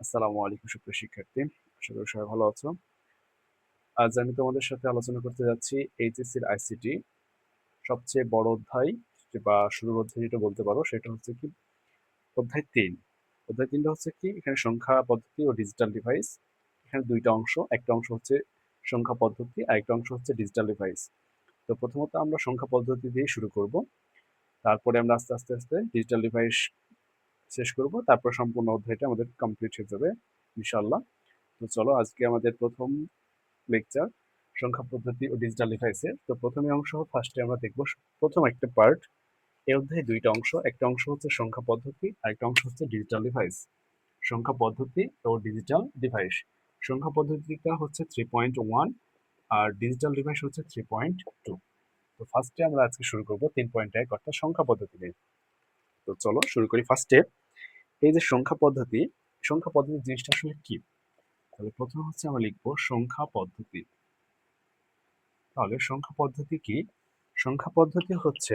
আসসালামু আলাইকুম সুপ্রিয় শিক্ষার্থী, আশা করি সবাই ভালো আছো। আজ আমি তোমাদের সাথে আলোচনা করতে যাচ্ছি এইচএসসির আইসিটি সবচেয়ে বড় অধ্যায় বা শুরুর অধ্যায় যেটা বলতে পারো, সেটা হচ্ছে কি অধ্যায় 3। অধ্যায় 3টা হচ্ছে কি, এখানে সংখ্যা পদ্ধতি ও ডিজিটাল ডিভাইস। এখানে দুইটা অংশ, একটা অংশ হচ্ছে সংখ্যা পদ্ধতি আর একটা অংশ হচ্ছে ডিজিটাল ডিভাইস। তো প্রথমত আমরা সংখ্যা পদ্ধতি দিয়ে শুরু করব, তারপরে আমরা আস্তে আস্তে আস্তে ডিজিটাল ডিভাইস শেষ করব, তারপর সম্পূর্ণ অধ্যায়টা আমাদের কমপ্লিট হয়ে যাবে ইনশাআল্লাহ। তো চলো, আজকে আমাদের প্রথম লেকচার সংখ্যা পদ্ধতি ও ডিজিটাল ডিভাইসের। তো প্রথমে অংশ ফার্স্টে আমরা দেখব প্রথম একটা পার্ট। এই অধ্যায়ে দুইটা অংশ, একটা অংশ হচ্ছে সংখ্যা পদ্ধতি আর একটা অংশ হচ্ছে ডিজিটাল ডিভাইস। সংখ্যা পদ্ধতি ও ডিজিটাল ডিভাইস, সংখ্যা পদ্ধতিটা হচ্ছে 3.1 আর ডিজিটাল ডিভাইস হচ্ছে 3.2। তো ফার্স্টে আমরা আজকে শুরু করব 3.1 অর্থাৎ সংখ্যা পদ্ধতি দিয়ে। তো চলো শুরু করি। ফার্স্টে এই যে সংখ্যা পদ্ধতি, সংখ্যা পদ্ধতি জিনিসটা আসলে কি? তাহলে প্রথম হচ্ছে আমরা লিখবো সংখ্যা পদ্ধতি। তাহলে সংখ্যা পদ্ধতি কি? সংখ্যা পদ্ধতি হচ্ছে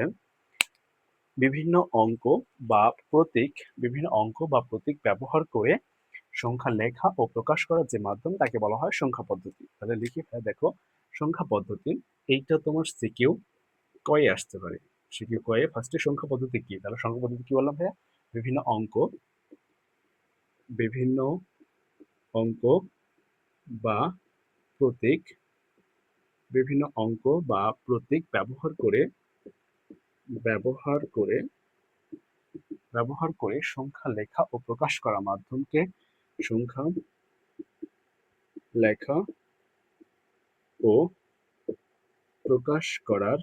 বিভিন্ন অঙ্ক বা প্রতীক, বিভিন্ন অঙ্ক বা প্রতীক ব্যবহার করে সংখ্যা লেখা ও প্রকাশ করার যে মাধ্যম, তাকে বলা হয় সংখ্যা পদ্ধতি। তাহলে লিখি দেখো, সংখ্যা পদ্ধতি এইটা তোমার সিকিউ কয়ে আসতে পারে। সিকিউ কয়ে ফার্স্টে সংখ্যা পদ্ধতি কি? তাহলে সংখ্যা পদ্ধতি কি বললাম ভাইয়া? বিভিন্ন অঙ্ক, বিভিন্ন অঙ্ক বা প্রতীক, বিভিন্ন অঙ্ক বা প্রতীক ব্যবহার করে সংখ্যা লেখা ও প্রকাশ করা মাধ্যমকে সংখ্যা লেখা ও প্রকাশ করার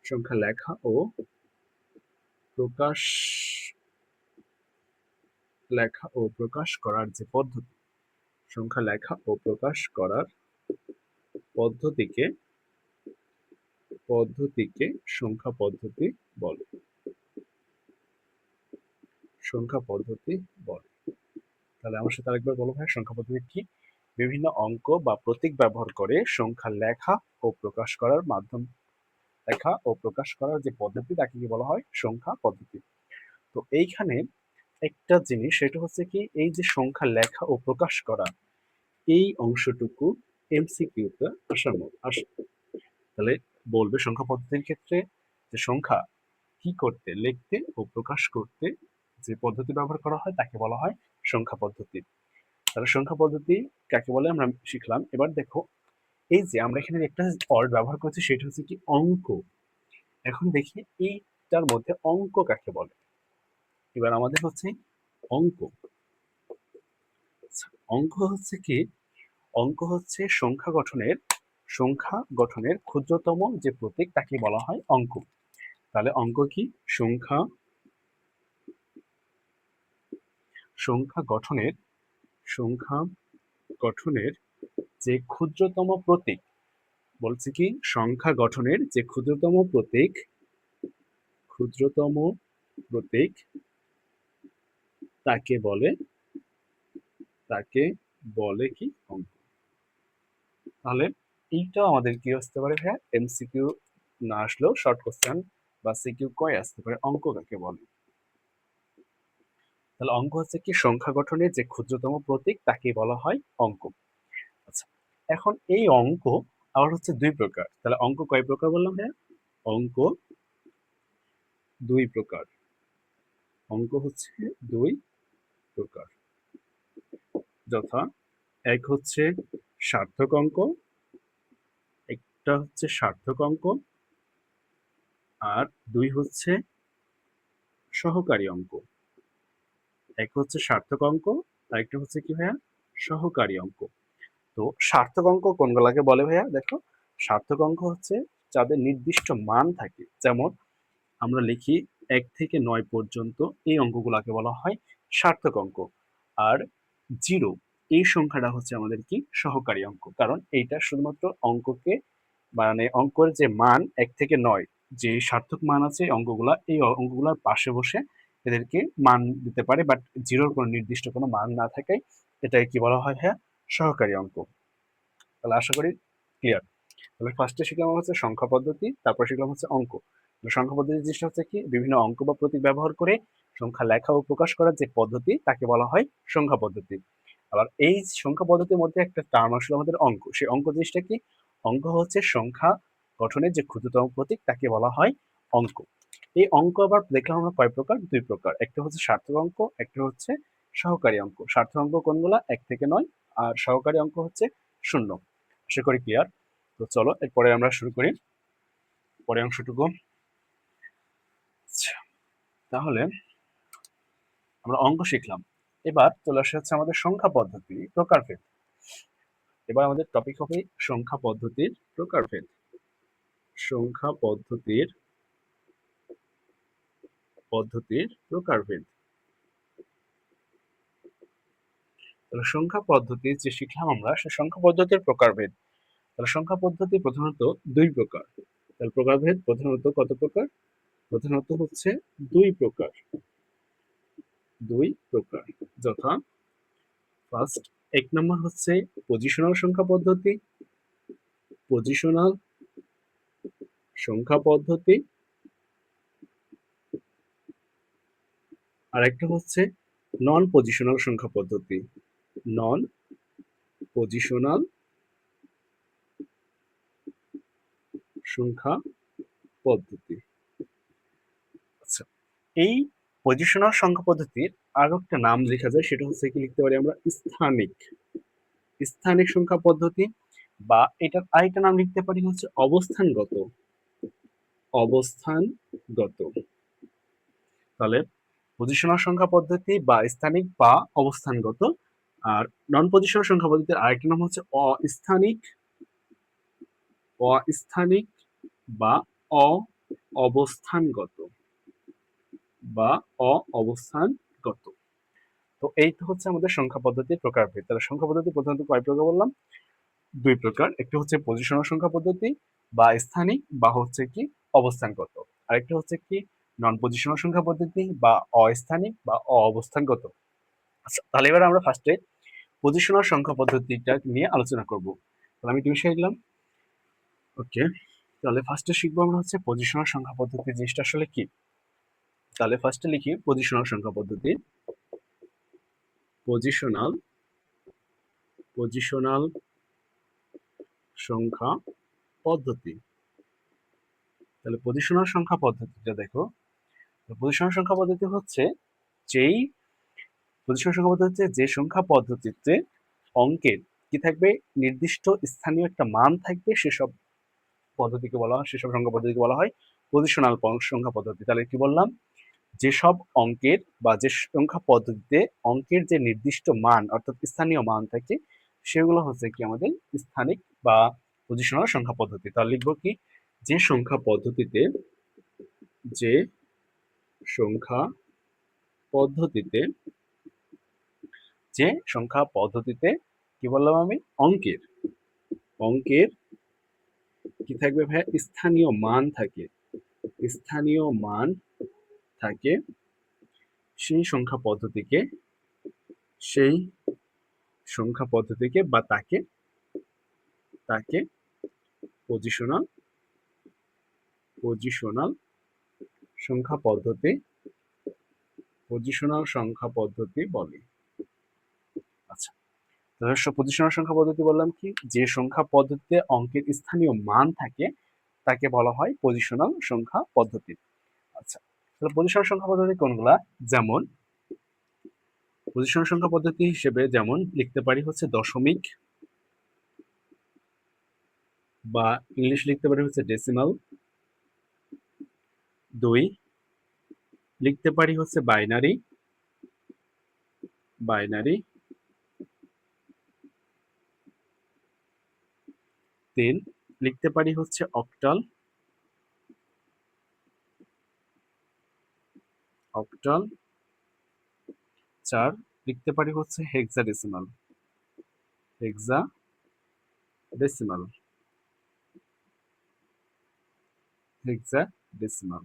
সংখ্যা লেখা ও প্রকাশ যে পদ্ধতি, সংখ্যা লেখা ও প্রকাশ করার পদ্ধতিকে সংখ্যা পদ্ধতি বলে। সংখ্যা পদ্ধতি বলে। তাহলে আমার সাথে আরেকবার বলো ভাই, সংখ্যা পদ্ধতি কি? বিভিন্ন অঙ্ক বা প্রতীক ব্যবহার করে সংখ্যা লেখা ও প্রকাশ করার মাধ্যম, লেখা ও প্রকাশ করার যে পদ্ধতি, তাকে কি বলা হয়? সংখ্যা পদ্ধতি। তো এইখানে একটা জিনিস, সেটা হচ্ছে কি, এই যে সংখ্যা লেখা ও প্রকাশ করা, এই অংশটুকু এমসিকিউতে আসার মতো আসে। তাহলে বলবে সংখ্যা পদ্ধতির ক্ষেত্রে যে সংখ্যা কি করতে, লিখতে ও প্রকাশ করতে যে পদ্ধতি ব্যবহার করা হয়, তাকে বলা হয় সংখ্যা পদ্ধতি। তাহলে সংখ্যা পদ্ধতি কাকে বলে আমরা শিখলাম। এবার দেখো, এই যে আমরা এখানে একটা ওয়ার্ড ব্যবহার করছি, সেটা হচ্ছে কি অঙ্ক। এখন দেখি এইটার মধ্যে অঙ্ক কাকে বলে। এবার আমাদের হচ্ছে অঙ্ক। অঙ্ক হচ্ছে কি? অঙ্ক হচ্ছে সংখ্যা গঠনের ক্ষুদ্রতম যে প্রতীক, তাকে বলা হয় অঙ্ক। তাহলে অঙ্ক কি? সংখ্যা সংখ্যা গঠনের সংখ্যা গঠনের যে ক্ষুদ্রতম প্রতীক, বলছে কি সংখ্যা গঠনের যে ক্ষুদ্রতম প্রতীক তাকে বলে কি অঙ্ক। তাহলে এইটাও আমাদের কি আসতে পারে? হ্যাঁ, এমসিকিউ না আসলেও শর্ট কোশ্চেন বা সিকিউ কয় আসতে পারে, অঙ্ক কাকে বলে। তাহলে অঙ্ক হচ্ছে কি সংখ্যা গঠনের যে ক্ষুদ্রতম প্রতীক, তাকে বলা হয় অঙ্ক। আচ্ছা, এখন এই অঙ্ক আবার হচ্ছে দুই প্রকার। তাহলে অঙ্ক কয় প্রকার বললাম? হ্যাঁ, অঙ্ক দুই প্রকার। অঙ্ক হচ্ছে দুই প্রকার, যথা এক হচ্ছে সার্থক অঙ্ক, একটা হচ্ছে সার্থক অঙ্ক, আর দুই হচ্ছে সহকারী অঙ্ক। এক হচ্ছে সার্থক অঙ্ক, আর একটা হচ্ছে কি ভাইয়া? সহকারী অঙ্ক। তো সার্থক অঙ্ক কোনগুলাকে বলে ভাইয়া? দেখো, সার্থক অঙ্ক হচ্ছে যাদের নির্দিষ্ট মান থাকে, যেমন আমরা লিখি 1 থেকে 9 পর্যন্ত, এই অঙ্কগুলাকে বলা হয় সার্থক অঙ্ক। আর 0 এই সংখ্যাটা হচ্ছে আমাদের কি? সহকারী অঙ্ক। কারণ এইটা শুধুমাত্র অঙ্ককে, মানে অঙ্কের যে মান 1 থেকে 9, যে সার্থক মান আছে অঙ্কগুলা, এই অঙ্কগুলার পাশে বসে এদেরকে মান দিতে পারে, বাট 0-র কোনো নির্দিষ্ট কোনো মান না থাকায় এটাকে কি বলা হয়? হ্যাঁ, সহকারী অঙ্ক। তাহলে আশা করি ক্লিয়ার। তাহলে ফার্স্টে শিখলাম হচ্ছে সংখ্যা পদ্ধতি, তারপর শিখলাম হচ্ছে অঙ্ক। সংখ্যা পদ্ধতি জিনিসটা হচ্ছে কি? বিভিন্ন অঙ্ক বা প্রতীক ব্যবহার করে সংখ্যা লেখা ও প্রকাশ করার যে পদ্ধতি তাকে বলা হয় সংখ্যা পদ্ধতি। আবার এই সংখ্যা পদ্ধতির মধ্যে একটা টার্ম আসলে আমাদের অঙ্ক। সেই অঙ্ক জিনিসটা কি? অঙ্ক হচ্ছে সংখ্যা গঠনের যে ক্ষুদ্রতম প্রতীক তাকে বলা হয় অঙ্ক। এই অঙ্ক আবার দেখলাম আমরা কয় প্রকার? ২ প্রকার। একটা হচ্ছে সার্থক অঙ্ক, একটা হচ্ছে সহকারী অঙ্ক। সার্থক অঙ্ক কোনগুলা? ১ থেকে ৯, আর সহকারী অঙ্ক হচ্ছে ০। আশা করি ক্লিয়ার। তো চলো এরপরে আমরা শুরু করি পরের অংশটুকু। আচ্ছা, তাহলে আমরা অঙ্ক শিখলাম। এবার চলে আসা হচ্ছে আমাদের সংখ্যা পদ্ধতি প্রকারভেদ। এবার আমাদের টপিক হবে সংখ্যা পদ্ধতির প্রকারভেদ। সংখ্যা পদ্ধতির প্রকারভেদ। তাহলে সংখ্যা পদ্ধতি যে শিখলাম আমরা, সে সংখ্যা পদ্ধতির প্রকারভেদ। তাহলে সংখ্যা পদ্ধতি প্রধানত ২ প্রকার। তাহলে প্রকারভেদ প্রধানত কত প্রকার? প্রধানত হচ্ছে ২ প্রকার। ২ প্রকার। যথা ফার্স্ট ১ নম্বর হচ্ছে পজিশনাল সংখ্যা পদ্ধতি, পজিশনাল সংখ্যা পদ্ধতি। আর একটা হচ্ছে নন পজিশনাল সংখ্যা পদ্ধতি। নন পজিশনাল সংখ্যা পদ্ধতি। আচ্ছা, এই পজিশনাল সংখ্যা পদ্ধতির আরো একটা নাম লেখা যায়, সেটা হচ্ছে কি লিখতে পারি আমরা? স্থানিক। স্থানিক সংখ্যা পদ্ধতি, বা এটার আরেকটা নাম লিখতে পারি হচ্ছে অবস্থানগত। অবস্থানগত। তাহলে পজিশনাল সংখ্যা পদ্ধতি বা স্থানিক বা অবস্থানগত। আর নন পজিশনাল সংখ্যা পদ্ধতির আরেকটা নাম হচ্ছে অস্থানিক। অস্থানিক বা অবস্থানগত। বা অবস্থানগত। তো এই তো হচ্ছে আমাদের সংখ্যা পদ্ধতির প্রকারভেদ। তাহলে সংখ্যা পদ্ধতি প্রধানত কয় প্রকার বললাম? ২ প্রকার। একটি হচ্ছে পজিশনাল সংখ্যা পদ্ধতি বা স্থানিক বা হচ্ছে কি অবস্থানগত। আরেকটা হচ্ছে কি নন পজিশনাল সংখ্যা পদ্ধতি বা অস্থানিক বা অবস্থানগত। আচ্ছা, তাহলে এবার আমরা ফার্স্টে পজিশনাল সংখ্যা পদ্ধতিটা নিয়ে আলোচনা করব। তাহলে আমি ২ লিখলাম। ওকে, তাহলে ফার্স্টে শিখবো আমরা হচ্ছে পজিশনাল সংখ্যা পদ্ধতি জিনিসটা আসলে কি। তাহলে ফার্স্টে লিখি পজিশনাল সংখ্যা পদ্ধতি। পজিশনাল পজিশনাল সংখ্যা পদ্ধতি। তাহলে পজিশনাল সংখ্যা পদ্ধতিটা দেখো। পজিশনাল সংখ্যা পদ্ধতি হচ্ছে যেই পজিশনাল সংখ্যা পদ্ধতি হচ্ছে যে সংখ্যা পদ্ধতিতে অঙ্কের কি থাকবে? নির্দিষ্ট স্থানীয় একটা মান থাকবে, সেসব পদ্ধতিকে বলা হয়, সেসব সংখ্যা পদ্ধতিকে বলা হয় পজিশনাল সংখ্যা পদ্ধতি। তাহলে কি বললাম? যেসব অঙ্কের বা যে সংখ্যা পদ্ধতিতে অঙ্কের যে নির্দিষ্ট মান অর্থাৎ স্থানীয় মান থাকে, সেগুলো হচ্ছে কি আমাদের স্থানিক বা পজিশনাল সংখ্যা পদ্ধতি। তাহলে লিখবো কি? যে সংখ্যা পদ্ধতিতে যে সংখ্যা পদ্ধতিতে যে সংখ্যা পদ্ধতিতে কি বললাম আমি? অঙ্কের অঙ্কের কি থাকবে ভাইয়া? স্থানীয় মান থাকে। স্থানীয় মান থাকে, সেই সংখ্যা পদ্ধতিকে সেই সংখ্যা পদ্ধতিকে বা তাকে তাকে পজিশনাল পজিশনাল সংখ্যা পদ্ধতি পজিশনাল সংখ্যা পদ্ধতি বলে। আচ্ছা, তাহলে পজিশনাল সংখ্যা পদ্ধতি বললাম কি? যে সংখ্যা পদ্ধতিতে অঙ্কের স্থানীয় মান থাকে তাকে বলা হয় পজিশনাল সংখ্যা পদ্ধতি। আচ্ছা, তাহলে পজিশনাল সংখ্যা পদ্ধতি কোনগুলা? যেমন পজিশনাল সংখ্যা পদ্ধতি হিসেবে যেমন লিখতে পারি হচ্ছে দশমিক, বা ইংলিশ লিখতে পারি হচ্ছে ডেসিমাল। ২ লিখতে পারি হচ্ছে বাইনারি। বাইনারি। ৩ লিখতে পারি হচ্ছে অক্টাল। অক্টাল। ৪ লিখতে পারি হচ্ছে হেক্সাডেসিমাল। হেক্সাডেসিমাল। হেক্সাডেসিমাল।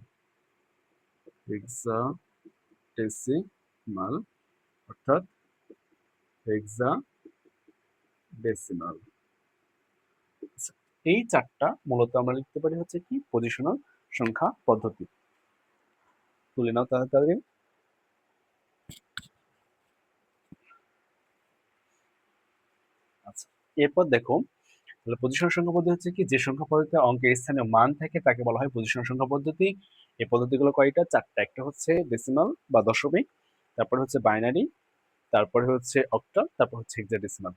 হেক্সাডেসিমাল অর্থাৎ হেক্সাডেসিমাল। এই চারটা মূলত আমরা লিখতে পারি হচ্ছে কি? পজিশনাল সংখ্যা পদ্ধতি। তুলে নাও তাড়াতাড়ি। এরপর দেখো, তাহলে পজিশন সংখ্যা পদ্ধতি হচ্ছে কি, যে সংখ্যা পদ্ধতিতে অঙ্কের স্থানীয় মান থাকে তাকে বলা হয় পজিশন সংখ্যা পদ্ধতি। এই পদ্ধতিগুলো কয়টা? চারটা। একটা হচ্ছে ডেসিমাল বা দশমিক, তারপরে হচ্ছে বাইনারি, তারপরে হচ্ছে অক্টাল, তারপর হচ্ছে হেক্সাডেসিমাল।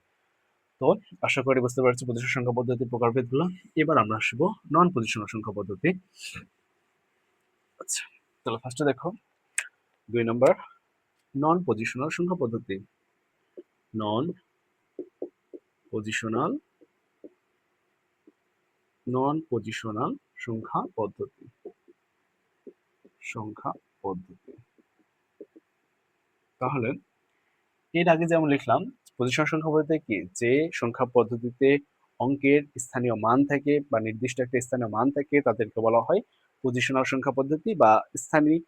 তো আশা করি বুঝতে পারছি পজিশন সংখ্যা পদ্ধতির প্রকারভেদগুলো। এবার আমরা আসবো নন পজিশনাল সংখ্যা পদ্ধতি। আচ্ছা, তাহলে ফার্স্টে দেখো 2 নম্বর নন পজিশনাল সংখ্যা পদ্ধতি। নন পজিশনাল সংখ্যা পদ্ধতি। তাহলে এর আগে যেমন লিখলাম, পজিশন সংখ্যা পদ্ধতি কি, যে সংখ্যা পদ্ধতিতে অঙ্কের স্থানীয় মান থাকে বা নির্দিষ্ট একটা স্থানীয় মান থাকে তাদেরকে বলা হয় পজিশনাল সংখ্যা পদ্ধতি বা স্থানিক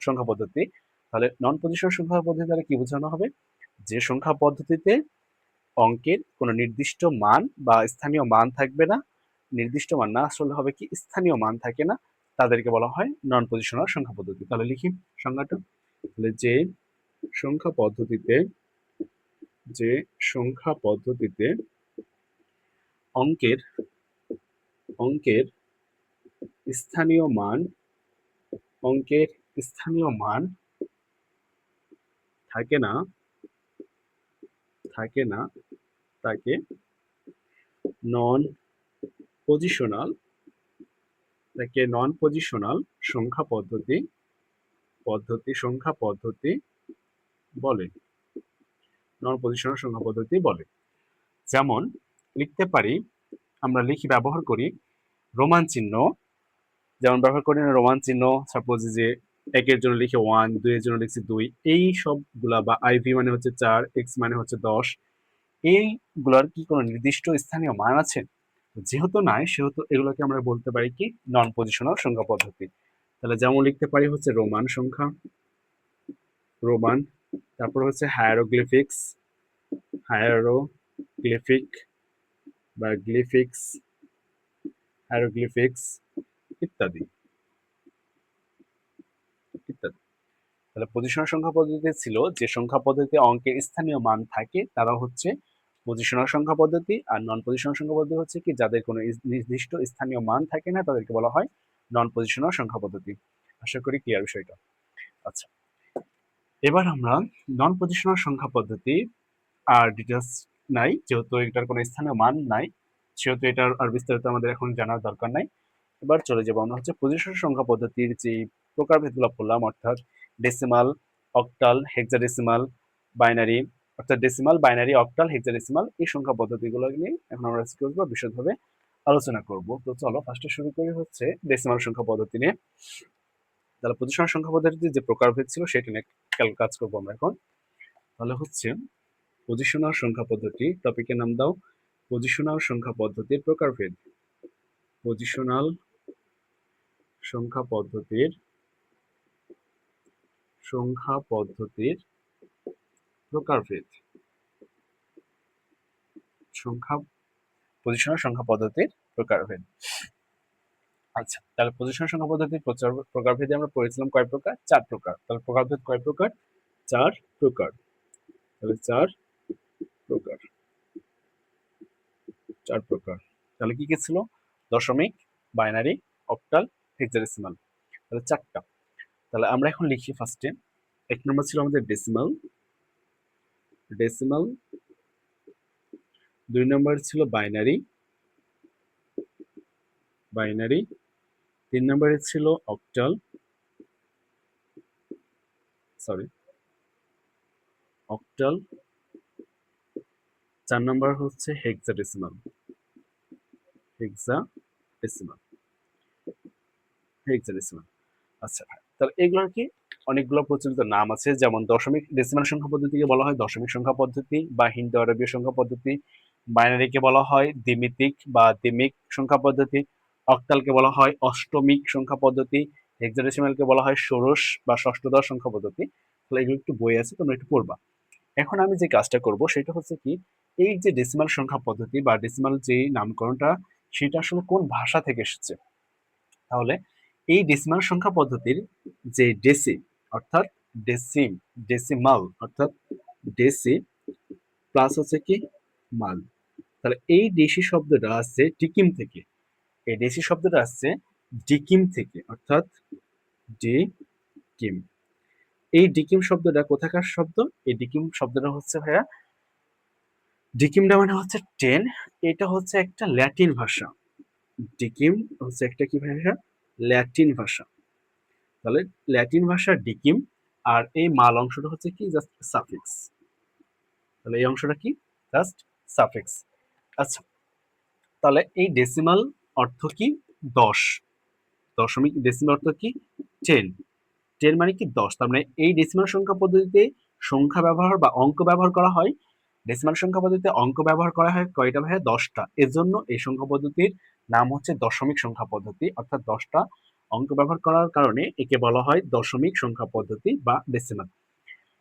সংখ্যা পদ্ধতি। তাহলে নন পজিশনাল সংখ্যা পদ্ধতি দ্বারা কি বোঝানো হবে? যে সংখ্যা পদ্ধতিতে অঙ্কের কোনো নির্দিষ্ট মান বা স্থানীয় মান থাকবে না, নির্দিষ্ট মান না আসলে হবে কি স্থানীয় মান থাকে না, তাদেরকে বলা হয় নন পজিশনাল সংখ্যা পদ্ধতি। তাহলে লিখি সংজ্ঞাটা। তাহলে সংখ্যা পদ্ধতিতে যে সংখ্যা পদ্ধতিতে অঙ্কের অঙ্কের স্থানীয় মান অঙ্কের স্থানীয় মান থাকে না তাকে নন পজিশনাল সংখ্যা পদ্ধতি বলে। নন পজিশনাল সংখ্যা পদ্ধতি বলে। যেমন লিখতে পারি, আমরা ব্যবহার করি রোমান চিহ্ন, যেমন ব্যবহার করি না রোমান চিহ্ন, সাপোজ যে একের জন্য লিখে 1, 2 এর জন্য লিখছি 2, এই সবগুলা, বা আইভি মানে হচ্ছে 4, এক্স মানে হচ্ছে 10, এইগুলার কি কোনো নির্দিষ্ট স্থানীয় মান আছে? যেহেতু নাই, সেহেতু এগুলোকে আমরা বলতে পারি কি নন পজিশনাল সংখ্যা পদ্ধতি। তাহলে যেমন লিখতে পারি হচ্ছে রোমান সংখ্যা, রোমান, তারপর হচ্ছে হায়ারোগ্লিফিক বা হায়ারোগ্লিফিক্স ইত্যাদি ইত্যাদি। তাহলে পজিশনাল সংখ্যা পদ্ধতি ছিল যে সংখ্যা পদ্ধতিতে অঙ্কের স্থানীয় মান থাকে তারা হচ্ছে পজিশনাল সংখ্যা পদ্ধতি, আর নন পজিশনাল সংখ্যা পদ্ধতি হচ্ছে কি যাদের কোনো নির্দিষ্ট স্থানীয় মান থাকে না তাদেরকে বলা হয় নন পজিশনাল সংখ্যা পদ্ধতি। আশা করি ক্লিয়ার বিষয়টা। আচ্ছা, এবার আমরা নন পজিশনাল সংখ্যা পদ্ধতি আর ডিটেলস নাই, যেহেতু এটার কোনো স্থানীয় মান নাই, সেহেতু এটার আর বিস্তারিত আমাদের এখন জানার দরকার নাই। এবার চলে যাবো আমরা হচ্ছে পজিশনাল সংখ্যা পদ্ধতির যে প্রকারভেদগুলো পড়লাম, অর্থাৎ ডেসিমাল, অক্টাল, হেক্সাডেসিমাল, বাইনারি, অর্থাৎ ডেসিমাল, বাইনারি, অক্টাল, হেক্সাডেসিমাল, এই সংখ্যা পদ্ধতিগুলো নিয়ে এখন আমরা কি করবো, বিশদভাবে আলোচনা করব। তো চলো ফার্স্টে শুরু করি হচ্ছে ডেসিমাল সংখ্যা পদ্ধতি নিয়ে। তাহলে পজিশনাল সংখ্যা পদ্ধতির যে প্রকারভেদ ছিল সেটা নিয়ে কাজ করবো আমরা এখন। তাহলে হচ্ছে পজিশনাল সংখ্যা পদ্ধতি, টপিকের নাম দাও পজিশনাল সংখ্যা পদ্ধতির প্রকারভেদ। পজিশনাল সংখ্যা পদ্ধতির প্রকারভেদ। পজিশনাল সংখ্যা পদ্ধতির প্রকারভেদ। আচ্ছা, তাহলে পজিশনাল সংখ্যা পদ্ধতির প্রকারভেদে আমরা পড়েছিলাম কয় প্রকার? 4 প্রকার। তাহলে প্রকারভেদ কয় প্রকার? 4 প্রকার। তাহলে 4 প্রকার। তাহলে কি কি ছিল? দশমিক, বাইনারি, অক্টাল, হেক্সাডেসিমাল। তাহলে 4টা। তাহলে আমরা এখন লিখি ফার্স্টে। 1 নম্বর ছিল আমাদের ডেসিমাল। 2 নম্বর ছিল বাইনারি। 3 নম্বরে ছিল অক্টাল, 4 নম্বর হচ্ছে হেক্সাডেসিমাল। আচ্ছা, তাহলে এগুলোর কি অনেকগুলো প্রচলিত নাম আছে, যেমন দশমিক ডেসিমাল সংখ্যা পদ্ধতিকে বলা হয় দশমিক সংখ্যা পদ্ধতি বা হিন্দু আরবীয় সংখ্যা পদ্ধতি, বাইনারিকে বলা হয় দ্বিমিতিক বা দ্বিমিক সংখ্যা পদ্ধতি, অক্টালকে বলা হয় অষ্টমিক সংখ্যা পদ্ধতি, হেক্সাডেসিমালকে বলা হয় ষোড়শ বা ষষ্ঠদশ সংখ্যা পদ্ধতি। তাহলে এগুলো একটু বই আছে, তোমরা একটু পড়বা। এখন আমি যে কাজটা করব সেটা হচ্ছে কি, এই যে ডেসিমাল সংখ্যা পদ্ধতি বা ডেসিমাল যে নামকরণটা, সেটা আসলে কোন ভাষা থেকে এসেছে। তাহলে এই ডেসিমাল সংখ্যা পদ্ধতির যে ডেসি অর্থাৎ ডেসিমাল অর্থাৎ ডেসি প্লাস হচ্ছে কি মাল, তাহলে এই দেশি শব্দটা আসছে ডিকিম থেকে, এই দেশি শব্দটা আসছে ডিকিম থেকে, অর্থাৎ ডিকিম। এই ডিকিম শব্দটা কোথাকার শব্দ? এই ডিকিম শব্দটা হচ্ছে ভাইয়া, ডিকিমটা মানে হচ্ছে 10, এটা হচ্ছে একটা ল্যাটিন ভাষা। ডিকিম হচ্ছে একটা কি ভাষা? ল্যাটিন ভাষা। তাহলে ল্যাটিন ভাষার ডিকিম, আর এই মাল অংশটা হচ্ছে কি জাস্ট সাফিক্স। তাহলে এই অংশটা কি? Just suffix. আচ্ছা, তাহলে এই ডেসিমাল অর্থ কি? 10। দশমিক ডেসিমাল অর্থ কি? 10। 10 মানে কি 10। তার মানে এই ডেসিমাল সংখ্যা পদ্ধতিতে সংখ্যা ব্যবহার বা অঙ্ক ব্যবহার করা হয়, ডেসিমাল সংখ্যা পদ্ধতিতে অঙ্ক ব্যবহার করা হয় কয়টা ভাইয়া? 10টা। এজন্য এই সংখ্যা পদ্ধতির নাম হচ্ছে দশমিক সংখ্যা পদ্ধতি, অর্থাৎ 10টা অঙ্ক ব্যবহার করার কারণে একে বলা হয় দশমিক সংখ্যা পদ্ধতি বা ডেসিমাল।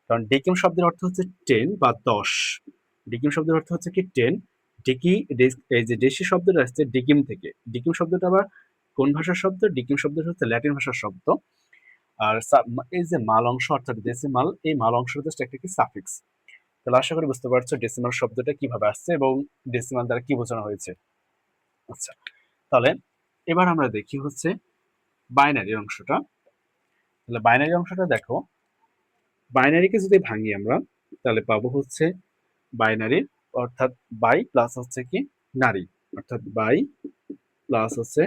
কারণ ডিকিম শব্দের অর্থ হচ্ছে 10 বা 10। ডিকিম শব্দের অর্থ হচ্ছে কি 10। এই যে দেশি শব্দটা আসছে ডিকিম থেকে। ডিকিম শব্দটা আবার কোন ভাষার শব্দ? ডিকিম শব্দটা হচ্ছে ল্যাটিন ভাষার শব্দ। আর এই যে মাল অংশ অর্থাৎ ডেসিমাল, এই মাল অংশটা জাস্ট একটা কি সাফিক্স। তাহলে আশা করি বুঝতে পারছো ডেসিমাল শব্দটা কিভাবে আসছে এবং ডেসিমাল দ্বারা কি বোঝানো হয়েছে। আচ্ছা, তাহলে এবার আমরা দেখি হচ্ছে বাইনারি অংশটা। তাহলে বাইনারি অংশটা দেখো, বাইনারিকে যদি ভাঙি আমরা তাহলে পাবো হচ্ছে বাইনারি, অর্থাৎ বাই প্লাস হচ্ছে কি নারী, অর্থাৎ বাই প্লাস হচ্ছে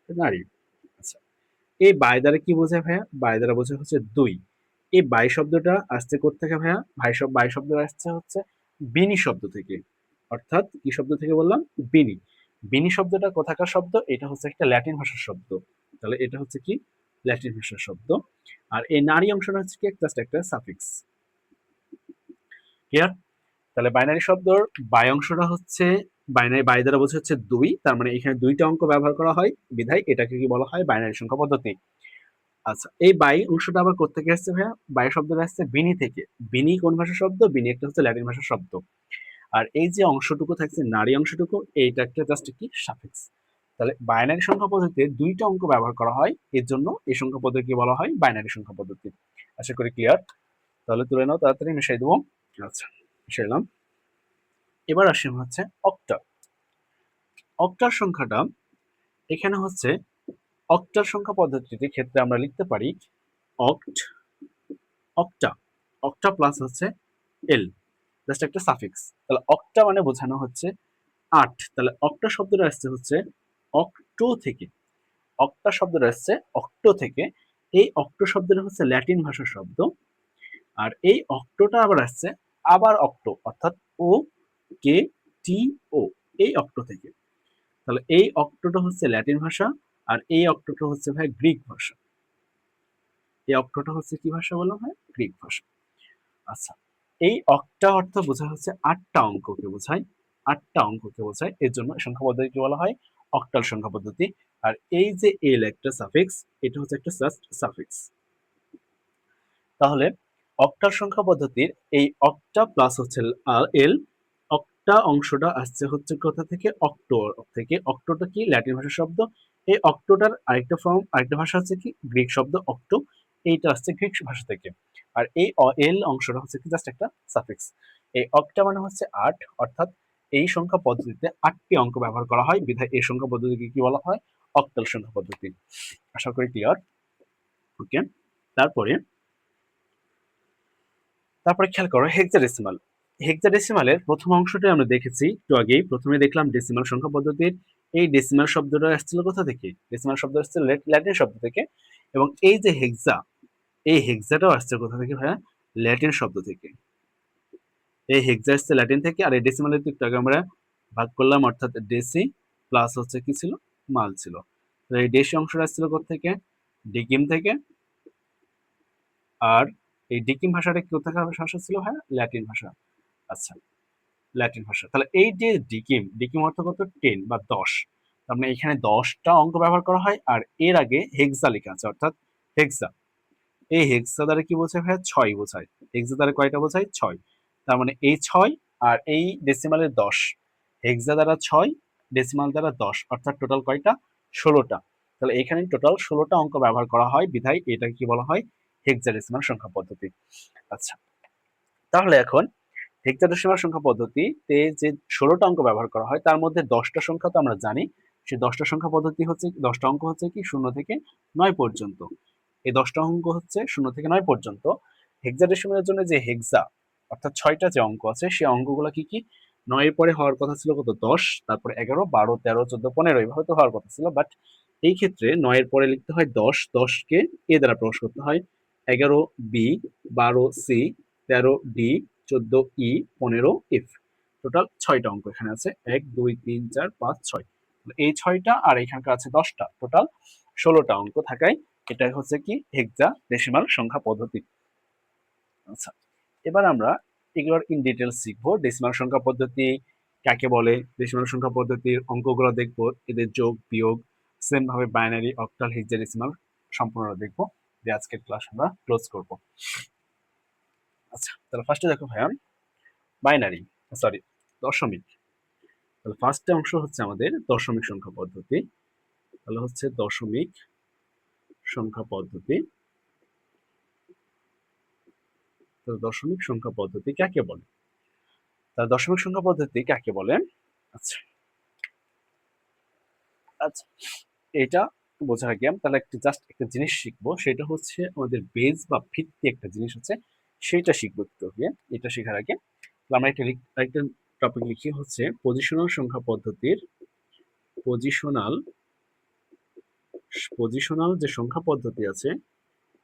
নারী। আচ্ছা, এই বাই দ্বারা কি বোঝায় ভাইয়া? বাই দ্বারা বোঝায় হচ্ছে 2। এই বাই শব্দটা আসছে কোত্থেকে ভাইয়া? বাই শব্দটা আসছে হচ্ছে বিনি শব্দ থেকে। অর্থাৎ কি শব্দ থেকে বললাম? বিনি। বিনি শব্দটা কোথাকার শব্দ? এটা হচ্ছে একটা ল্যাটিন ভাষার শব্দ। তাহলে এটা হচ্ছে কি? ল্যাটিন ভাষার শব্দ। আর এই নারী অংশটা হচ্ছে কি জাস্ট একটা সাফিক্স। ক্লিয়ার? তাহলে বাইনারি শব্দর বাই অংশটা হচ্ছে বাইনারি, বাই দ্বারা বোঝা হচ্ছে 2, তার মানে এখানে 2টা অঙ্ক ব্যবহার করা হয় বিধায় এটাকে কি বলা হয়? বাইনারি সংখ্যা পদ্ধতি। আচ্ছা, এই বাই অংশটা আবার কোত্থেকে আসছে ভাইয়া? বাই শব্দটা আসছে বিনি থেকে। বিনি কোন ভাষার শব্দ? বিনি একটা হচ্ছে ল্যাটিন ভাষার শব্দ। আর এই যে অংশটুকু থাকছে নারী অংশটুকু, এইটা একটা জাস্ট কি সাফিক্স। তাহলে বাইনারি সংখ্যা পদ্ধতিতে 2টা অঙ্ক ব্যবহার করা হয়, এর জন্য এই সংখ্যা পদ্ধতিকে বলা হয় বাইনারি সংখ্যা পদ্ধতি। আশা করি ক্লিয়ার। তাহলে তুলে নাও, তাড়াতাড়ি মিশাই দেবো। আচ্ছা, মিশাইলাম। এবার আসি হচ্ছে অক্টা। অক্টার সংখ্যাটা এখানে হচ্ছে, অক্টার সংখ্যা পদ্ধতিতে ক্ষেত্রে আমরা লিখতে পারি অক্ট, অক্টা, অক্টা প্লাস হচ্ছে এল, জাস্ট একটা সাফিক্স। তাহলে অক্টা মানে বোঝানো হচ্ছে 8। তাহলে অক্টা শব্দটা আসছে হচ্ছে অক্টো থেকে। অক্টা শব্দটা আসছে অক্টো থেকে। এই অক্টো শব্দটা হচ্ছে ল্যাটিন ভাষার শব্দ। আর এই অক্টোটা আবার আসছে আবার অক্টো, অর্থাৎ ও কে টি ও, এই অক্টো থেকে। তাহলে এই অক্টোটা হচ্ছে ল্যাটিন ভাষা, আর এই অক্টোটা হচ্ছে ভাই গ্রিক ভাষা। এই অক্টোটা হচ্ছে কি ভাষা বলা হয়? গ্রিক ভাষা। আচ্ছা, এই অক্টা অর্থ বোঝা হচ্ছে 8টা অঙ্ককে বোঝায়, 8টা অঙ্ককে বোঝায়, এর জন্য সংখ্যা পদ্ধতিকে বলা হয় অক্টাল সংখ্যা পদ্ধতি। আর এই যে এল একটা সাফিক্স, এটা হচ্ছে একটা জাস্ট সাফিক্স। তাহলে অক্টাল সংখ্যা পদ্ধতির এই অক্টা প্লাস হচ্ছে এল, অক্টা অংশটা আসছে হচ্ছে কোথা থেকে? অক্টো থেকে। অক্টোটা কি? ল্যাটিন ভাষার শব্দ। এই অক্টোটার আরেকটা ফর্ম, আরেকটা ভাষা হচ্ছে কি গ্রিক শব্দ অক্টো, এইটা আসছে গ্রিক ভাষা থেকে। আর এই এল অংশটা হচ্ছে কি জাস্ট একটা সাফিক্স। এই অক্টা মানে হচ্ছে 8, অর্থাৎ এই সংখ্যা পদ্ধতিতে 8টি অঙ্ক ব্যবহার করা হয় বিধায় এই সংখ্যা পদ্ধতিকে কি বলা হয়? অক্টাল সংখ্যা পদ্ধতি। আশা করি ক্লিয়ার। ওকে, তারপরে তারপরে খেয়াল করো হেক্সাডেসিমাল। হেক্সাডেসিমালের প্রথম অংশটা আমরা দেখেছি একটু আগেই। প্রথমে দেখলাম ডেসিমাল সংখ্যা পদ্ধতির। এই ডেসিমাল শব্দটা আসছিল কোথা থেকে? ডেসিমাল শব্দ আসছে ল্যাটিন শব্দ থেকে। এবং এই যে হেক্সা, এই হেক্সাটাও আসছে কোথা থেকে ভাইয়া? ল্যাটিন শব্দ থেকে। এই হেক্সা আসছে ল্যাটিন থেকে, আর এই ডেসিমালের একটু আগে আমরা ভাগ করলাম, অর্থাৎ ডেসি প্লাস হচ্ছে কি ছিল? মাল ছিল। তো এই ডেসি অংশটা আসছিল কোথা থেকে? ডিকিম থেকে। আর এই ডিকিম ভাষাটা কোথাকার ভাষা ছিল ভাইয়া? ল্যাটিন ভাষা। আচ্ছা, ল্যাটিন ভাষা। তাহলে এই যে ডিকিম, ডিকিম অর্থ কত? 10 বা 10। তার মানে এখানে 10টা অঙ্ক ব্যবহার করা হয়, আর এর আগে হেক্সা লেখা আছে, অর্থাৎ হেক্সা। এই হেক্সা দ্বারা কি বোঝায় ভাইয়া? 6 বোঝায়। হেক্সা দ্বারা কয়টা বোঝায়? 6। তার মানে এই 6 আর এই ডেসিমালের 10, হেক্সা দ্বারা 6, ডেসিমাল দ্বারা 10, অর্থাৎ টোটাল কয়টা? 16টা। তাহলে এখানে টোটাল 16টা অঙ্ক ব্যবহার করা হয় বিধায় এটাকে কি বলা হয়? হেক্সাডেসিমাল সংখ্যা পদ্ধতি। আচ্ছা, তাহলে এখন হেক্সাডেসিমাল সংখ্যা পদ্ধতিতে যে 16টা অঙ্ক ব্যবহার করা হয় তার মধ্যে 10টা সংখ্যা তো আমরা জানি। সেই 10টা সংখ্যা পদ্ধতি হচ্ছে 10টা অঙ্ক হচ্ছে কি 0 থেকে 9 পর্যন্ত। এই 10টা অঙ্ক হচ্ছে 0 থেকে 9 পর্যন্ত। হেক্সাডেসিমালের জন্য যে হেক্সা অর্থাৎ 6টা যে অঙ্ক আছে সেই অঙ্কগুলো কি কি? 9 এর পরে হওয়ার কথা ছিল কত? 10, তারপরে 11, 12, 13, 14, 15 এভাবে তো হওয়ার কথা ছিল। বাট এই ক্ষেত্রে 9 এর পরে লিখতে হয় 10, 10 কে এ দ্বারা প্রকাশ করতে হয়, 11 বি, 12 সি, 13 ডি, 14 ই, 15 এফ। টোটাল 6টা অঙ্ক এখানে আছে, 1 2 3 4 5 6। এই 6টা আর এখানকার আছে 10টা, টোটাল 16টা অঙ্ক থাকায় এটাই হচ্ছে কি হেক্সাডেসিমাল সংখ্যা পদ্ধতি। আচ্ছা, এবার আমরা এগুলোর ইন ডিটেলস শিখবো। ডেসিমাল সংখ্যা পদ্ধতি কাকে বলে, ডেসিমাল সংখ্যা পদ্ধতির অঙ্কগুলো দেখবো, এদের যোগ বিয়োগ, সেম ভাবে বাইনারি, অক্টাল, হেক্সাডেসিমাল সম্পূর্ণ দেখবো, যে আজকের ক্লাস আমরা ক্লোজ করব। আচ্ছা, তাহলে ফার্স্টে দেখো ভাইয়া, বাইনারি, সরি দশমিক। তাহলে ফার্স্ট অংশ হচ্ছে আমাদের দশমিক সংখ্যা পদ্ধতি। তাহলে হচ্ছে দশমিক সংখ্যা পদ্ধতি। তো দশমিক সংখ্যা পদ্ধতি কাকে বলে? তাহলে দশমিক সংখ্যা পদ্ধতি কাকে বলে? আচ্ছা আচ্ছা, এটা বোঝার আগে তাহলে জাস্ট একটা জিনিস শিখবো, সেটা হচ্ছে আমাদের বেজ বা ভিত্তি একটা জিনিস হচ্ছে, সেটা শিখবো একটু আগে। এটা শেখার আগে আমরা একটা টপিক লিখি হচ্ছে পজিশনাল সংখ্যা পদ্ধতির, পজিশনাল পজিশনাল যে সংখ্যা পদ্ধতি আছে,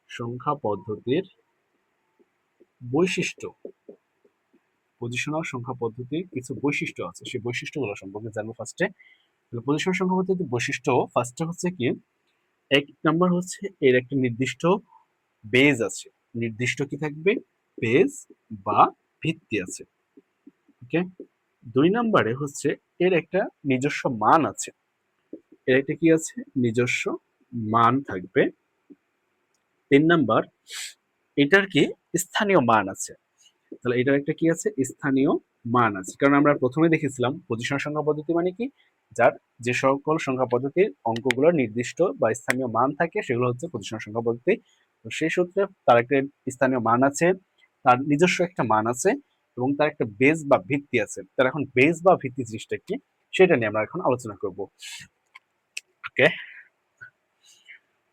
সংখ্যা পদ্ধতির বৈশিষ্ট্য। পজিশনাল সংখ্যা পদ্ধতির কিছু বৈশিষ্ট্য আছে, সেই বৈশিষ্ট্যগুলো সম্পর্কে জানবো ফার্স্টে। পজিশনাল সংখ্যা পদ্ধতির বৈশিষ্ট্য ফার্স্টে হচ্ছে কি, এক নাম্বার হচ্ছে এর একটা নির্দিষ্ট বেজ আছে। নির্দিষ্ট কি থাকবে? বেজ বা ভিত্তি আছে। ওকে, 2 নম্বরে হচ্ছে এর একটা নিজস্ব মান আছে। এর একটা কি আছে? নিজস্ব মান থাকবে। 3 নাম্বার, এটার কি স্থানীয় মান আছে। তাহলে এটার একটা কি আছে? স্থানীয় মান আছে। কারণ আমরা প্রথমে দেখেছিলাম পজিশন সংখ্যা পদ্ধতি মানে কি, যার যে সকল সংখ্যা পদ্ধতির অঙ্কগুলোর নির্দিষ্ট বা স্থানীয় মান থাকে সেগুলো হচ্ছে পজিশন সংখ্যা পদ্ধতি। তো সেই সূত্রে তার একটা স্থানীয় মান আছে, তার নিজস্ব একটা মান আছে, এবং তার একটা বেস বা ভিত্তি আছে। তার এখন বেস বা ভিত্তি জিনিসটা কি সেটা নিয়ে আমরা এখন আলোচনা করব। ওকে,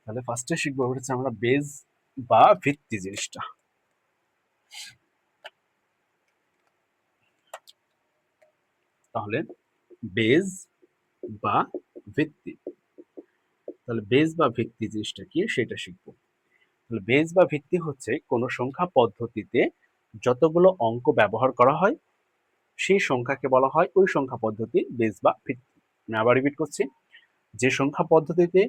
তাহলে ফার্স্টে শিখবো হচ্ছে আমরা বেস বা ভিত্তি জিনিসটা। তাহলে বেজ বা ভিত্তি, তাহলে বেজ বা ভিত্তি জিনিসটা কি সেটা শিখবো। তাহলে বেজ বা ভিত্তি হচ্ছে কোনো সংখ্যা পদ্ধতিতে যতগুলো অঙ্ক ব্যবহার করা হয় সেই সংখ্যাকে বলা হয় ওই সংখ্যা পদ্ধতির বেজ বা ভিত্তি। আমি আবার রিপিট করছি, যে সংখ্যা পদ্ধতিতে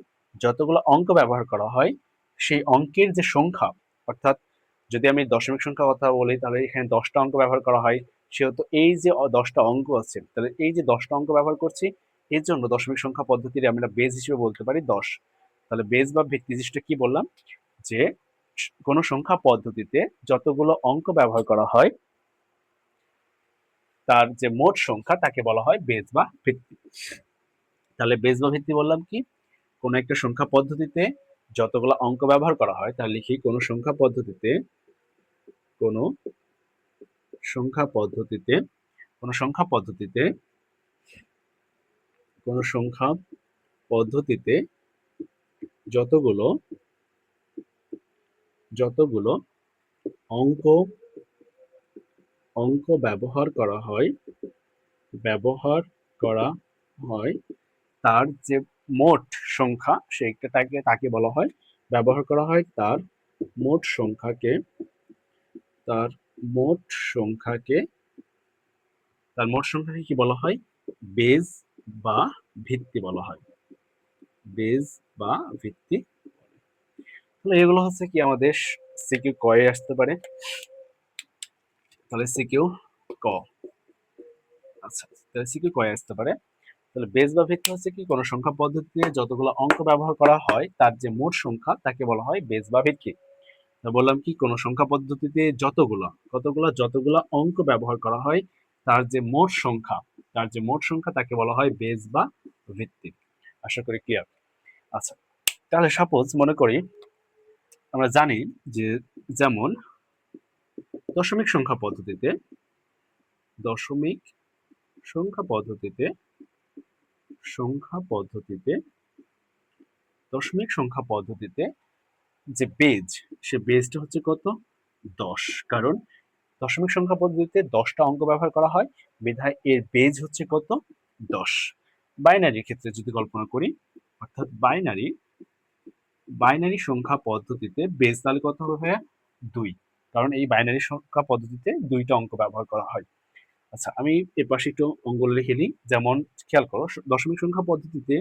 যতগুলো অঙ্ক ব্যবহার করা হয় সেই অঙ্কের যে সংখ্যা, অর্থাৎ যদি আমি দশমিক সংখ্যা কথা বলি তাহলে এখানে 10টা অঙ্ক ব্যবহার করা হয়, সেহেতু এই যে 10টা অঙ্ক আছে, তাহলে এই যে 10টা অঙ্ক ব্যবহার করছি এর জন্য দশমিক সংখ্যা পদ্ধতির আমরা বেজ হিসেবে বলতে পারি 10। তাহলে বেজ বা ভিত্তি জিনিসটা কি বললাম, যে কোন সংখ্যা পদ্ধতিতে যতগুলো অঙ্ক ব্যবহার করা হয় তার যে মোট সংখ্যা তাকে বলা হয় বেজ বা ভিত্তি। তাহলে বেজ বা ভিত্তি বললাম কি, কোন একটা সংখ্যা পদ্ধতিতে যতগুলো অঙ্ক ব্যবহার করা হয়, তাহলে লিখি কোন সংখ্যা পদ্ধতিতে, কোন সংখ্যা পদ্ধতিতে, কোন সংখ্যা পদ্ধতিতে, কোন সংখ্যা পদ্ধতিতে যতগুলো যতগুলো অঙ্ক অঙ্ক ব্যবহার করা হয়, ব্যবহার করা হয় তার যে মোট সংখ্যা সেইটাকে তাকে বলা হয়, ব্যবহার করা হয় তার মোট সংখ্যাকে, তার মোট সংখ্যাকে তার মোট সংখ্যাকে কি বলা হয়? বেজ বা ভিত্তি বলা হয়। বেজ বা ভিত্তি। তাহলে এগুলো হচ্ছে কি আমাদের সিকিউ কয়ে আসতে পারে। তাহলে সিকিউ ক, আচ্ছা তাহলে সিকিউ কয়ে আসতে পারে। তাহলে বেজ বা ভিত্তি হচ্ছে কি, কোন সংখ্যা পদ্ধতিতে যতগুলো অঙ্ক ব্যবহার করা হয় তার যে মোট সংখ্যা তাকে বলা হয় বেজ বা ভিত্তি। বললাম কি, কোন সংখ্যা পদ্ধতিতে যতগুলো অঙ্ক ব্যবহার করা হয় তার যে মোট সংখ্যা, তার যে মোট সংখ্যা তাকে বলা হয় বেজ বা ভিত্তি। আশা করি ক্লিয়ার। আচ্ছা, তাহলে সাপোজ মনে করি আমরা জানি যে, যেমন দশমিক সংখ্যা পদ্ধতিতে দশমিক সংখ্যা পদ্ধতিতে দশমিক সংখ্যা পদ্ধতিতে যে বেজ, সে বেজটা হচ্ছে কত? 10। কারণ দশমিক সংখ্যা পদ্ধতিতে 10টা অঙ্ক ব্যবহার করা হয়, বিধায় এর বেজ হচ্ছে কত? 10। বাইনারির ক্ষেত্রে যদি কল্পনা করি, অর্থাৎ বাইনারি সংখ্যা পদ্ধতিতে বেজ তাহলে কত হবে ভাইয়া? 2। কারণ এই বাইনারি সংখ্যা পদ্ধতিতে 2টা অঙ্ক ব্যবহার করা হয়। আচ্ছা, আমি এর পাশে একটু অঙ্কগুলো লিখে নিই। যেমন খেয়াল করো, দশমিক সংখ্যা পদ্ধতিতে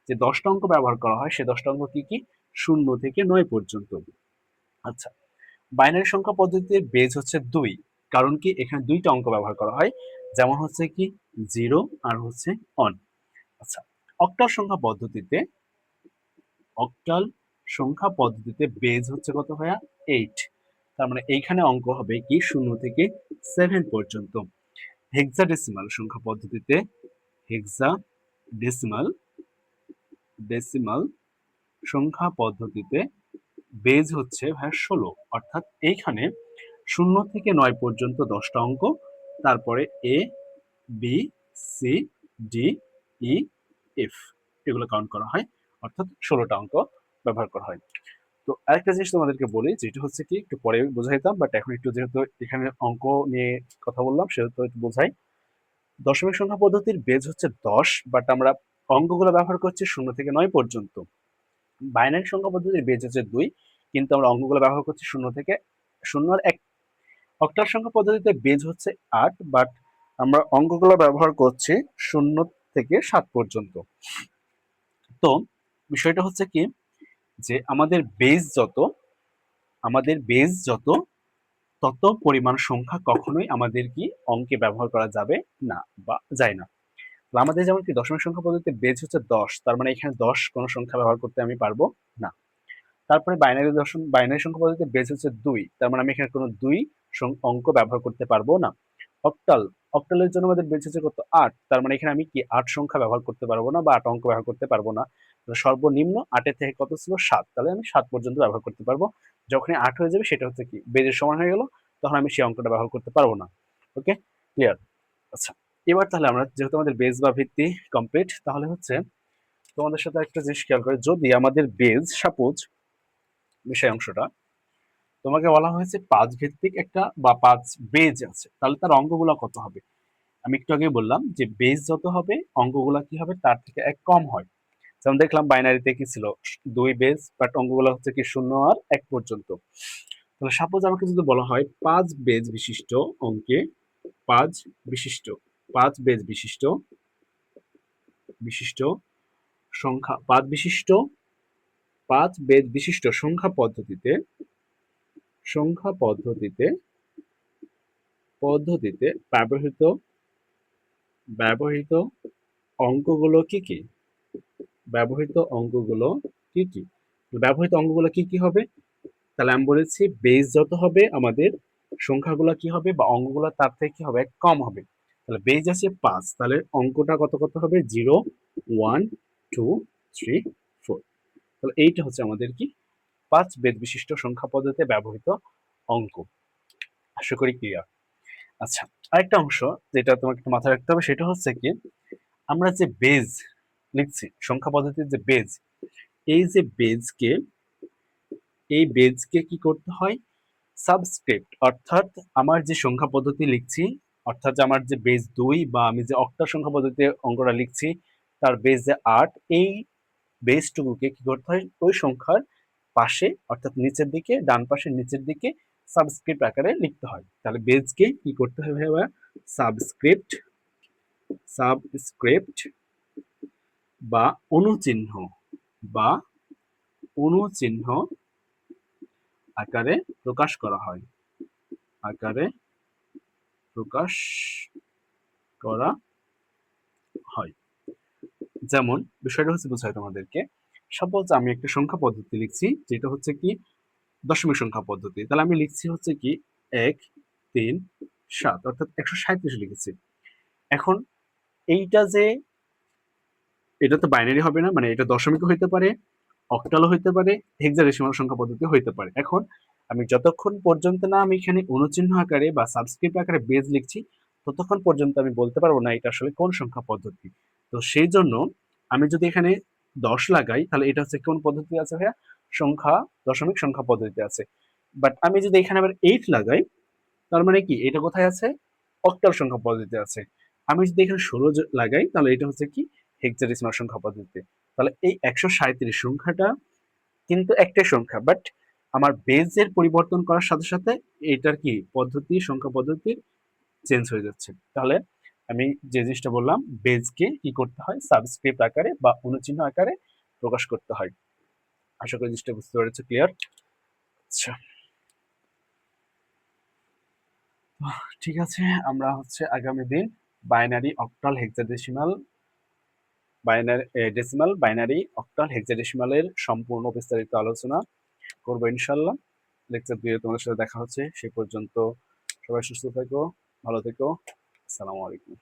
যে 10টা অঙ্ক ব্যবহার করা হয়, সে 10টা অঙ্ক কি কি? 0 থেকে 9 পর্যন্ত। আচ্ছা, বাইনারি সংখ্যা পদ্ধতিতে বেজ হচ্ছে 2। কারণ কি? এখানে 2টা অঙ্ক ব্যবহার করা হয়, যেমন হচ্ছে কি 0 আর হচ্ছে 1। আচ্ছা, অক্টাল সংখ্যা পদ্ধতিতে বেজ হচ্ছে কত ভাইয়া? 8। তার মানে এইখানে অঙ্ক হবে কি 0 থেকে 7 পর্যন্ত। হেক্সাডেসিমাল সংখ্যা পদ্ধতিতে হেক্সাডেসিমাল ডেসিমাল সংখ্যা পদ্ধতিতে বেজ হচ্ছে ভাইয়া 16। অর্থাৎ এইখানে 0 থেকে 9 পর্যন্ত 10টা অঙ্ক, তারপরে A B C D E F এগুলো কাউন্ট করা হয়, অর্থাৎ 16টা অঙ্ক ব্যবহার করা হয়। তো আরেকটা জিনিস তোমাদেরকে বলি, যেটা হচ্ছে কি একটু পরে বোঝাইতাম, বাট এখন একটু যেহেতু এখানে অঙ্ক নিয়ে কথা বললাম সেহেতু একটু বোঝাই। দশমিক সংখ্যা পদ্ধতির বেজ হচ্ছে 10, বাট আমরা অঙ্কগুলো ব্যবহার করছি 0 থেকে 9 পর্যন্ত। বাইনারি সংখ্যা পদ্ধতির বেজ হচ্ছে 2, কিন্তু আমরা অঙ্কগুলো ব্যবহার করছি 0 থেকে 0 আর 1। অক্টাল সংখ্যা পদ্ধতিতে বেজ হচ্ছে 8, বাট আমরা অঙ্কগুলো ব্যবহার করছি 0 থেকে 7 পর্যন্ত। তো বিষয়টা হচ্ছে কি, যে আমাদের বেজ যত তত পরিমাণ সংখ্যা কখনোই আমাদের কি অঙ্কে ব্যবহার করা যাবে না বা যায় না। আমাদের যেমন কি দশমিক সংখ্যা পদ্ধতিতে বেজ হচ্ছে 10, তার মানে এখানে 10 কোনো সংখ্যা ব্যবহার করতে আমি পারবো না। তারপরে বাইনারি সংখ্যা পদ্ধতিতে বেজ হচ্ছে 2, তার মানে আমি এখানে কোনো 2 অঙ্ক ব্যবহার করতে পারবো না। অক্টাল অক্টালের জন্য আমাদের বেজ হচ্ছে কত? 8, তার মানে এখানে আমি কি 8 সংখ্যা ব্যবহার করতে পারবো না বা 8 অঙ্ক ব্যবহার করতে পারবো না। সর্বনিম্ন 8 এর থেকে কত ছিল? 7, তাহলে আমি 7 পর্যন্ত ব্যবহার করতে পারবো। যখনই 8 হয়ে যাবে সেটা হচ্ছে কি বেজের সমান হয়ে গেল, তখন আমি সেই অঙ্কটা ব্যবহার করতে পারবো না। ওকে, ক্লিয়ার? আচ্ছা, এবার তাহলে আমরা যেহেতু আমাদের বেজ বা ভিত্তি কমপ্লিট, তাহলে হচ্ছে তোমাদের সাথে একটা জিনিস খেয়াল করে, যদি আমাদের বেজ সাপোজ বিষয় অংশটা তোমাকে বলা হয়েছে 5 ভিত্তিক একটা বা 5 বেজ আছে, তাহলে তার অঙ্কগুলো কত হবে? আমি একটু আগে বললাম যে বেজ যত হবে অঙ্কগুলা কি হবে তার থেকে 1 কম হয়। যেমন দেখলাম বাইনারিতে কি ছিল? 2 বেজ, বাট অঙ্কগুলো হচ্ছে কি 0 আর 1 পর্যন্ত। তাহলে সাপোজ আমাকে যদি বলা হয় 5 বেজ বিশিষ্ট অঙ্কে 5 বিশিষ্ট 5 বেজ বিশিষ্ট সংখ্যা 5 বেজ বিশিষ্ট সংখ্যা পদ্ধতিতে ব্যবহৃত অঙ্কগুলো কি কি? ব্যবহৃত অঙ্কগুলো কি কি? ব্যবহৃত অঙ্কগুলো কি কি হবে? তাহলে আমি বলেছি বেজ যত হবে আমাদের সংখ্যাগুলো কি হবে বা অঙ্কগুলো তার থেকে কি হবে? কম হবে। তাহলে বেজ আছে 5, তাহলে অঙ্কটা কত কত হবে? 0 1 2 3 4। তাহলে এইটা হচ্ছে আমাদের কি 5 বেজ বিশিষ্ট সংখ্যা পদ্ধতিতে ব্যবহৃত অঙ্ক। আশা করি ক্লিয়ার। আচ্ছা, আরেকটা অংশ যেটা তোমাকে একটু মাথায় রাখতে হবে, সেটা হচ্ছে কি আমরা যে বেজ লিখছি সংখ্যা পদ্ধতির যে বেজ, এই যে বেজকে কি করতে হয়? সাবস্ক্রিপ্ট, অর্থাৎ আমার যে সংখ্যা পদ্ধতি লিখছি, অর্থাৎ আমার যে বেজ 2 বা আমি যে অক্টাল সংখ্যা পদ্ধতিতে অঙ্কটা লিখছি তার বেজ যে 8, এই বেজটুকুকে কি করতে হয়? ওই সংখ্যার পাশে, অর্থাৎ নিচের দিকে, ডান পাশে নিচের দিকে সাবস্ক্রিপ্ট আকারে লিখতে হয়। তাহলে বেজকে কি করতে হবে ভাইয়া? সাবস্ক্রিপ্ট বা অনুচিহ্ন বা অনুচিহ্ন আকারে প্রকাশ করা হয়। আকারে প্রকাশ করা হয়। যেমন বিষয়টা হচ্ছে বোঝায় তোমাদেরকে, সাপোজ আমি একটা সংখ্যা পদ্ধতি লিখছি যেটা হচ্ছে কি দশমিক সংখ্যা পদ্ধতি, তাহলে আমি লিখছি হচ্ছে কি 1 3 7, অর্থাৎ 137 লিখেছি। এখন এইটা যে এটা তো বাইনারি হবে না, মানে এটা দশমিকও হইতে পারে, অক্টালও হইতে পারে, হেক্সাডেসিমাল সংখ্যা পদ্ধতি হইতে পারে। এখন আমি যতক্ষণ পর্যন্ত না আমি এখানে অনুচিহ্ন আকারে বা সাবস্ক্রিপ্ট আকারে বেজ লিখছি, ততক্ষণ পর্যন্ত আমি বলতে পারবো না এটা আসলে কোন সংখ্যা পদ্ধতি। তো সেই জন্য আমি যদি এখানে 10 লাগাই তাহলে এটা হচ্ছে কোন পদ্ধতি আছে ভাইয়া? সংখ্যা দশমিক সংখ্যা পদ্ধতি আছে। বাট আমি যদি এখানে আবার 8 লাগাই তার মানে কি এটা কোথায় আছে? অক্টাল সংখ্যা পদ্ধতিতে আছে। আমি যদি এখানে 16 লাগাই তাহলে এটা হচ্ছে কি হেক্সাডেসিমাল সংখ্যা পদ্ধতিতে। তাহলে এই 137 সংখ্যাটা কিন্তু একটাই সংখ্যা, বাট আমার বেজের পরিবর্তন করার সাথে সাথে এটার কি পদ্ধতি, সংখ্যা পদ্ধতি চেঞ্জ হয়ে যাচ্ছে। তাহলে আমি যে জিনিসটা বললাম, বেজকে কি করতে হয়? সাবস্ক্রিপ্ট আকারে বা অনুচিহ্ন আকারে প্রকাশ করতে হয়। আশা করি জিনিসটা বুঝতে পেরেছো, ক্লিয়ার? আচ্ছা, ঠিক আছে। আমরা হচ্ছে আগামী দিন binary, octal, hexadecimal, binary, decimal, binary, octal, হেক্সাডেসিমালের সম্পূর্ণ বিস্তারিত আলোচনা করবো ইনশাল্লাহ। লেকচার 2 এ তোমাদের সাথে দেখা হচ্ছে। সে পর্যন্ত সবাই সুস্থ থেকো, ভালো থেকো। আসসালামু আলাইকুম।